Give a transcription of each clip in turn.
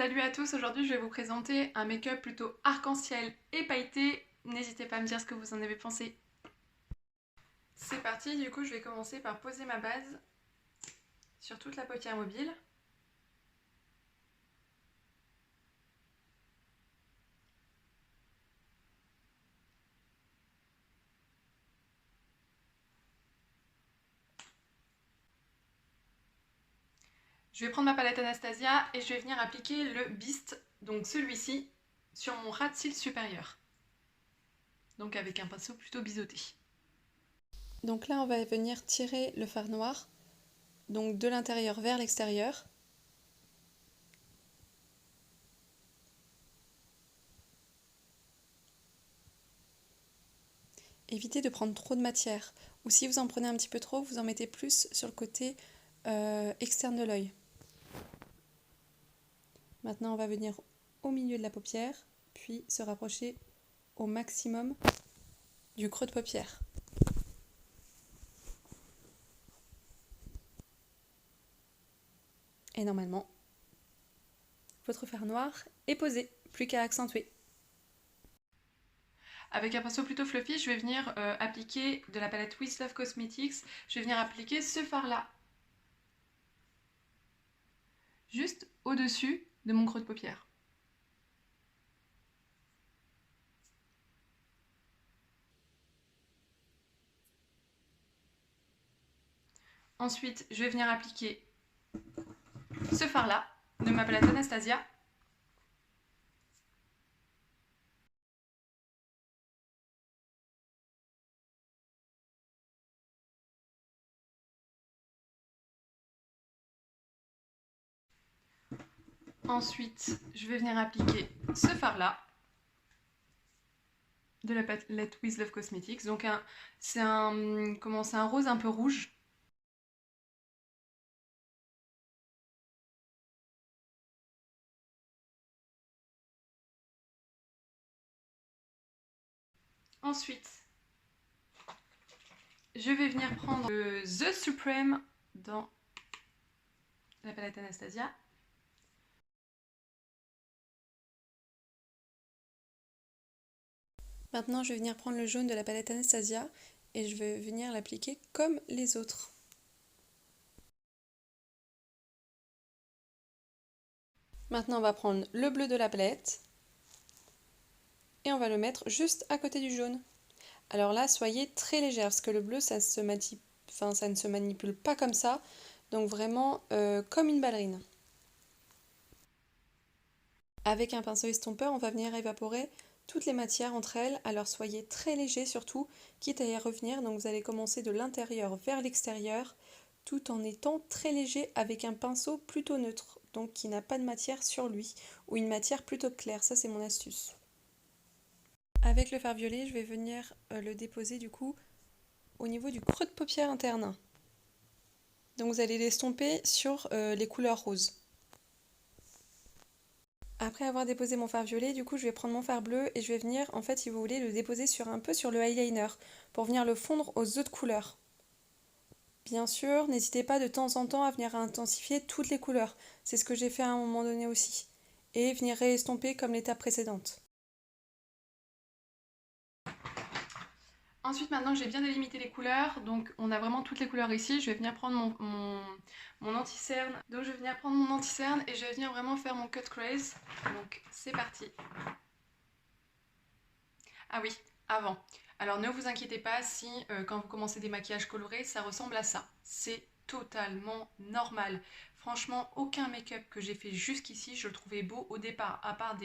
Salut à tous, aujourd'hui je vais vous présenter un make-up plutôt arc-en-ciel et pailleté. N'hésitez pas à me dire ce que vous en avez pensé. C'est parti, du coup je vais commencer par poser ma base sur toute la paupière mobile. Je vais prendre ma palette Anastasia et je vais venir appliquer le Beast, donc celui-ci, sur mon ras de cils supérieur. Donc avec un pinceau plutôt biseauté. Donc là on va venir tirer le fard noir, donc de l'intérieur vers l'extérieur. Évitez de prendre trop de matière, ou si vous en prenez un petit peu trop, vous en mettez plus sur le côté externe de l'œil. Maintenant on va venir au milieu de la paupière, puis se rapprocher au maximum du creux de paupière. Et normalement, votre fard noir est posé, plus qu'à accentuer. Avec un pinceau plutôt fluffy, je vais venir appliquer de la palette With Love Cosmetics, je vais venir appliquer ce fard-là, juste au-dessus de mon creux de paupière. Ensuite, je vais venir appliquer ce fard-là de ma palette Anastasia. Ensuite, je vais venir appliquer ce fard-là de la palette With Love Cosmetics. Donc c'est un rose un peu rouge. Ensuite, je vais venir prendre le The Supreme dans la palette Anastasia. Maintenant, je vais venir prendre le jaune de la palette Anastasia et je vais venir l'appliquer comme les autres. Maintenant, on va prendre le bleu de la palette et on va le mettre juste à côté du jaune. Alors là, soyez très légère parce que le bleu, ça ne se manipule pas comme ça, donc vraiment comme une ballerine. Avec un pinceau estompeur, on va venir évaporer toutes les matières entre elles, alors soyez très léger surtout, quitte à y revenir, donc vous allez commencer de l'intérieur vers l'extérieur, tout en étant très léger avec un pinceau plutôt neutre, donc qui n'a pas de matière sur lui, ou une matière plutôt claire, ça c'est mon astuce. Avec le fard violet, je vais venir le déposer du coup au niveau du creux de paupière interne. Donc vous allez l'estomper sur les couleurs roses. Après avoir déposé mon fard violet, du coup je vais prendre mon fard bleu et je vais venir, en fait si vous voulez, le déposer un peu sur le eyeliner pour venir le fondre aux autres couleurs. Bien sûr, n'hésitez pas de temps en temps à venir intensifier toutes les couleurs, c'est ce que j'ai fait à un moment donné aussi, et venir réestomper comme l'étape précédente. Ensuite, maintenant que j'ai bien délimité les couleurs, donc on a vraiment toutes les couleurs ici, je vais venir prendre mon anti-cerne. Donc je vais venir prendre mon anti-cerne et je vais venir vraiment faire mon cut crease. Donc c'est parti. Ah oui, avant. Alors ne vous inquiétez pas si quand vous commencez des maquillages colorés, ça ressemble à ça. C'est totalement normal. Franchement, aucun make-up que j'ai fait jusqu'ici, je le trouvais beau au départ, à part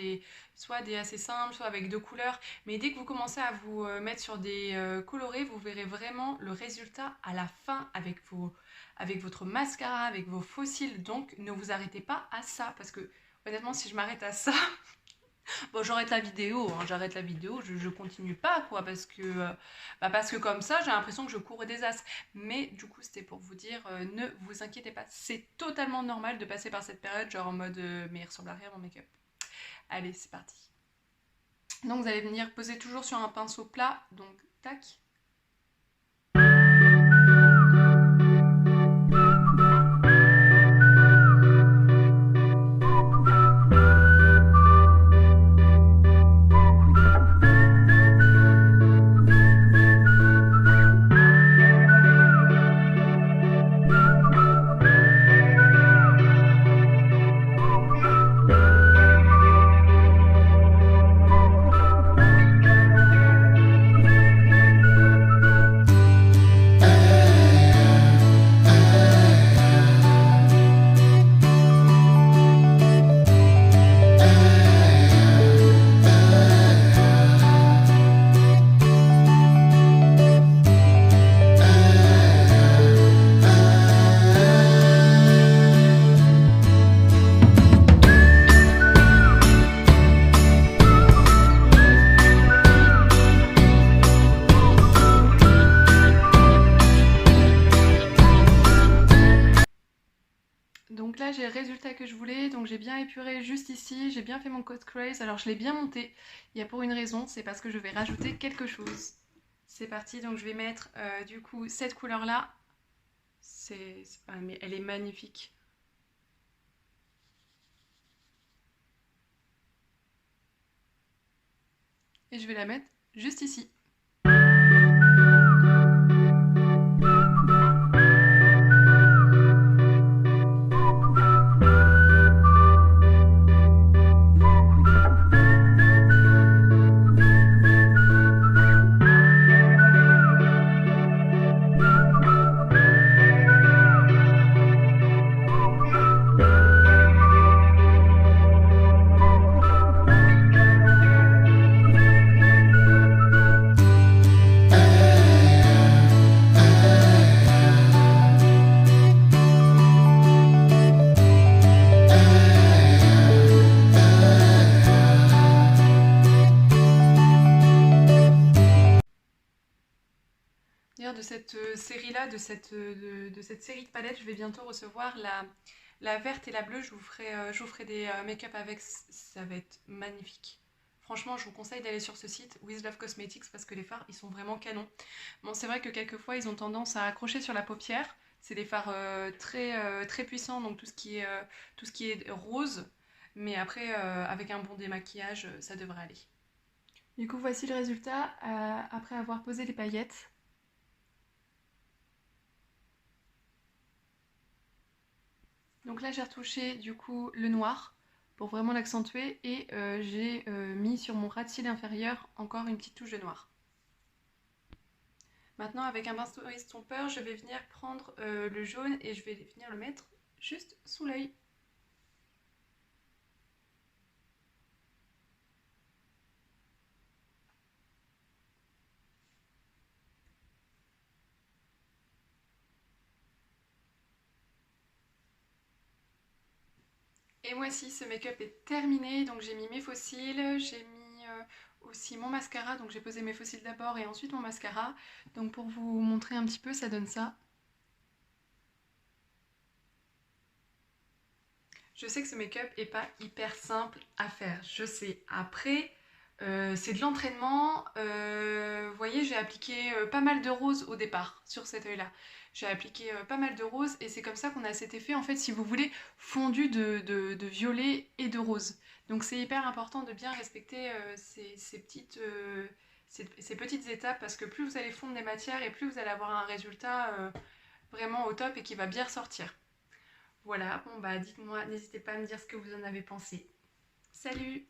soit des assez simples, soit avec deux couleurs. Mais dès que vous commencez à vous mettre sur des colorés, vous verrez vraiment le résultat à la fin avec votre mascara, avec vos faux cils. Donc ne vous arrêtez pas à ça, parce que honnêtement, si je m'arrête à ça... Bon, j'arrête la vidéo, hein, je continue pas, quoi, parce que comme ça, j'ai l'impression que je cours des as. Mais du coup, c'était pour vous dire, ne vous inquiétez pas, c'est totalement normal de passer par cette période, genre en mode, mais il ressemble à rien mon make-up. Allez, c'est parti. Donc vous allez venir poser toujours sur un pinceau plat, donc tac. donc j'ai bien épuré juste ici, j'ai bien fait mon cut crease, alors je l'ai bien monté. Il y a pour une raison, c'est parce que je vais rajouter quelque chose. C'est parti, donc je vais mettre du coup cette couleur-là. Mais elle est magnifique. Et je vais la mettre juste ici. D'ailleurs, de cette série-là, de cette série de palettes, je vais bientôt recevoir la verte et la bleue. Je vous ferai des make-up avec, ça va être magnifique. Franchement, je vous conseille d'aller sur ce site, With Love Cosmetics, parce que les fards, ils sont vraiment canons. Bon, c'est vrai que quelquefois, ils ont tendance à accrocher sur la paupière. C'est des fards très puissants, donc tout ce qui est rose. Mais après, avec un bon démaquillage, ça devrait aller. Du coup, voici le résultat après avoir posé les paillettes. Donc là j'ai retouché du coup le noir pour vraiment l'accentuer et j'ai mis sur mon ras de cils inférieur encore une petite touche de noir. Maintenant avec un pinceau estompeur je vais venir prendre le jaune et je vais venir le mettre juste sous l'œil. Et voici, ce make-up est terminé, donc j'ai mis mes faux cils, j'ai mis aussi mon mascara, donc j'ai posé mes faux cils d'abord et ensuite mon mascara. Donc pour vous montrer un petit peu, ça donne ça. Je sais que ce make-up est pas hyper simple à faire, je sais. Après, c'est de l'entraînement. Vous voyez, j'ai appliqué pas mal de rose au départ sur cet œil-là. J'ai appliqué pas mal de rose et c'est comme ça qu'on a cet effet, en fait, si vous voulez, fondu de violet et de rose. Donc c'est hyper important de bien respecter ces petites étapes parce que plus vous allez fondre des matières et plus vous allez avoir un résultat vraiment au top et qui va bien ressortir. Voilà, bon bah dites-moi, n'hésitez pas à me dire ce que vous en avez pensé. Salut!